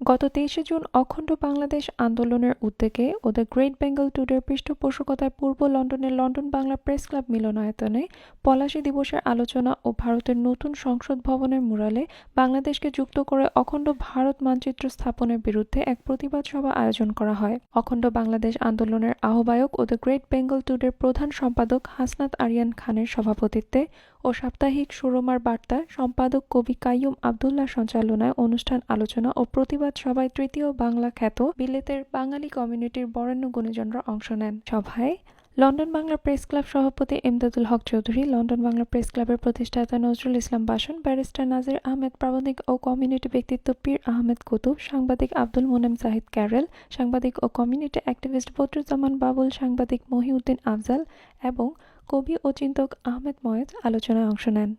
গত ২৩শে জুন অখণ্ড বাংলাদেশ আন্দোলনের উদ্যোগে ও দ্য গ্রেট বেঙ্গল ট্যুরের পৃষ্ঠপোষকতায় পূর্ব লন্ডনের লন্ডন বাংলা প্রেস ক্লাব মিলনায়তনে পলাশী দিবসের আলোচনা ও ভারতের নতুন সংসদ ভবনের মুরালে বাংলাদেশকে যুক্ত করে অখণ্ড ভারত মানচিত্র স্থাপনের বিরুদ্ধে এক প্রতিবাদ সভা আয়োজন করা হয়। অখণ্ড বাংলাদেশ আন্দোলনের আহ্বায়ক ও দ্য গ্রেট বেঙ্গল ট্যুরের প্রধান সম্পাদক হাসনাত আরিয়ান খানের সভাপতিত্বে ও সাপ্তাহিক সুরমার বার্তা সম্পাদক কবি কাইয়ুম আবদুল্লাহ সঞ্চালনায় অনুষ্ঠান আলোচনা ও প্রতিবাদ সভায় তৃতীয় বাংলা খ্যাত বিলেতের বাঙালি কমিউনিটির বরেণ্য গুণীজনরা অংশ নেন। সভায় লন্ডন বাংলা প্রেস ক্লাব সভাপতি ইমদাদুল হক চৌধুরী, লন্ডন বাংলা প্রেস ক্লাবের প্রতিষ্ঠাতা নজরুল ইসলাম বাসন, ব্যারিস্টার নাজির আহমেদ প্রাবন্ধিক ও কমিউনিটি ব্যক্তিত্ব পীর আহমেদ কুতুব, সাংবাদিক আব্দুল মোনেম জাহিদ ক্যারেল, সাংবাদিক ও কমিউনিটি অ্যাক্টিভিস্ট বদরুজ্জামান বাবুল, সাংবাদিক মহিউদ্দিন আফজাল এবং কবি ও চিন্তক আহমেদ ময়েজ আলোচনায় অংশ নেন।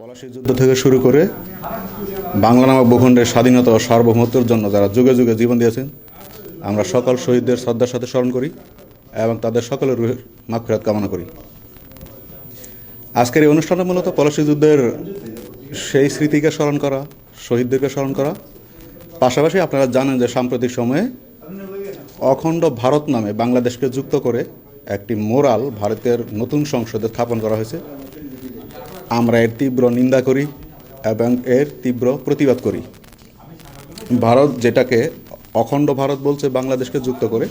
পলাশী যুদ্ধ থেকে শুরু করে বাংলা নামক ভূখণ্ডের স্বাধীনতা ও সার্বভৌমত্বের জন্য যারা যুগে যুগে জীবন দিয়েছেন, আমরা সকল শহীদদের শ্রদ্ধার সাথে স্মরণ করি এবং তাদের সকলের রুহের মাগফিরাত কামনা করি। আজকের এই অনুষ্ঠানটা মূলত পলাশী যুদ্ধের সেই স্মৃতিকে স্মরণ করা, শহীদদেরকে স্মরণ করা, পাশাপাশি আপনারা জানেন যে সাম্প্রতিক সময়ে অখণ্ড ভারত নামে বাংলাদেশকে যুক্ত করে একটি মোরাল ভারতের নতুন সংসদে স্থাপন করা হয়েছে। আমরা এর তীব্র নিন্দা করি এবং এর তীব্র প্রতিবাদ করি। ভারত যেটাকে অখণ্ড ভারত বলছে বাংলাদেশকে যুক্ত করে,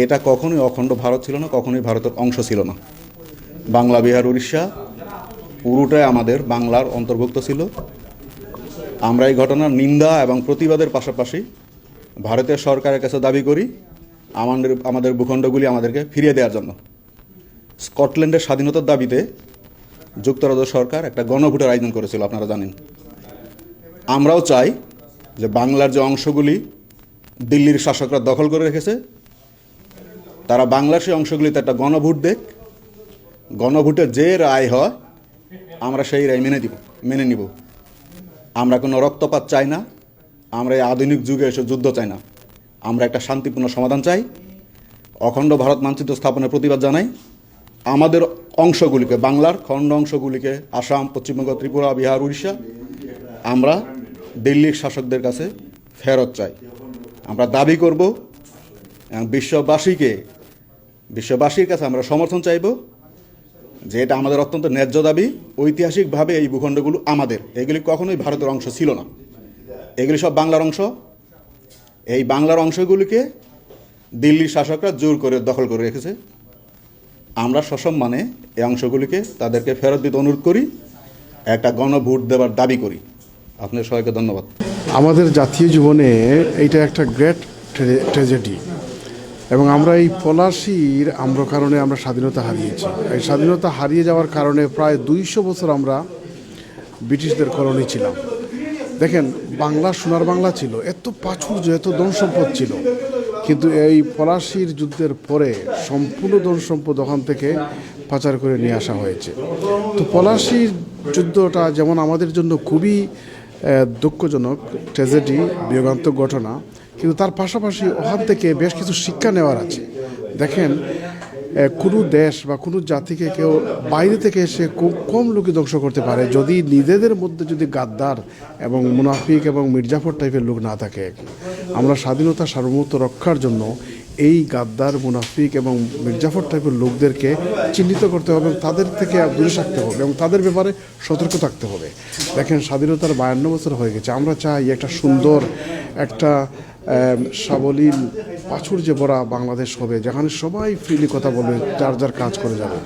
এটা কখনোই অখণ্ড ভারত ছিল না, কখনোই ভারতের অংশ ছিল না। বাংলা, বিহার, উড়িষ্যা পুরোটাই আমাদের বাংলার অন্তর্ভুক্ত ছিল। আমরা এই ঘটনার নিন্দা এবং প্রতিবাদের পাশাপাশি ভারতের সরকারের কাছে দাবি করি আমাদের ভূখণ্ডগুলি আমাদেরকে ফিরিয়ে দেওয়ার জন্য। স্কটল্যান্ডের স্বাধীনতার দাবিতে যুক্তরাজ্য সরকার একটা গণভোটের আয়োজন করেছিল, আপনারা জানেন। আমরাও চাই যে বাংলার যে অংশগুলি দিল্লির শাসকরা দখল করে রেখেছে, তারা বাংলার সেই অংশগুলিতে একটা গণভোট দেখ। গণভোটে যে রায় হয় আমরা সেই রায় মেনে নিব। আমরা কোনো রক্তপাত চাই না, আমরা এই আধুনিক যুগে এসে যুদ্ধ চাই না। আমরা একটা শান্তিপূর্ণ সমাধান চাই। অখণ্ড ভারত মানচিত্র স্থাপনের প্রতিবাদ জানাই। আমাদের অংশগুলিকে, বাংলার খণ্ড অংশগুলিকে, আসাম, পশ্চিমবঙ্গ, ত্রিপুরা, বিহার, উড়িষ্যা, আমরা দিল্লির শাসকদের কাছে ফেরত চাই। আমরা দাবি করব এবং বিশ্ববাসীর কাছে আমরা সমর্থন চাইব যে এটা আমাদের অত্যন্ত ন্যায্য দাবি। ঐতিহাসিকভাবে এই ভূখণ্ডগুলো আমাদের, এগুলি কখনোই ভারতের অংশ ছিল না, এগুলি সব বাংলার অংশ। এই বাংলার অংশগুলিকে দিল্লির শাসকরা জোর করে দখল করে রেখেছে। আমরা সসম্মানে এই অংশগুলিকে তাদেরকে ফেরত দিতে অনুরোধ করি, একটা গণভোট দেওয়ার দাবি করি। আপনাদের সবাইকে ধন্যবাদ। আমাদের জাতীয় জীবনে এইটা একটা গ্রেট ট্র্যাজেডি এবং আমরা এই পলাশীর কারণে আমরা স্বাধীনতা হারিয়েছি। এই স্বাধীনতা হারিয়ে যাওয়ার কারণে প্রায় 200 বছর আমরা ব্রিটিশদের কলোনি ছিলাম। দেখেন, বাংলা সোনার বাংলা ছিল, এত প্রাচুর্য, এত ধন সম্পদ ছিল, কিন্তু এই পলাশীর যুদ্ধের পরে সম্পূর্ণ ধন সম্পদ ওখান থেকে পাচার করে নিয়ে আসা হয়েছে। তো পলাশীর যুদ্ধটা যেমন আমাদের জন্য খুবই দুঃখজনক ট্র্যাজেডি, বিয়োগান্তক ঘটনা, কিন্তু তার পাশাপাশি ওখান থেকে বেশ কিছু শিক্ষা নেওয়ার আছে। দেখেন, কোনো দেশ বা কোনো জাতিকে কেউ বাইরে থেকে এসে খুব কম লোকই ধ্বংস করতে পারে যদি নিজেদের মধ্যে যদি গাদ্দার এবং মুনাফিক এবং মির্জাফর টাইপের লোক না থাকে। আমরা স্বাধীনতা সার্বভৌমত্ব রক্ষার জন্য এই গাদ্দার, মুনাফিক এবং মির্জাফর টাইপের লোকদেরকে চিহ্নিত করতে হবে এবং তাদের থেকে দূরে থাকতে হবে এবং তাদের ব্যাপারে সতর্ক থাকতে হবে। দেখেন, স্বাধীনতার 52 বছর হয়ে গেছে। আমরা চাই একটা সুন্দর, একটা সাবলীল, প্রাচুর্যে ভরা বাংলাদেশ হবে, যেখানে সবাই ফ্রিলি কথা বলবে, যার যার কাজ করে যাবে।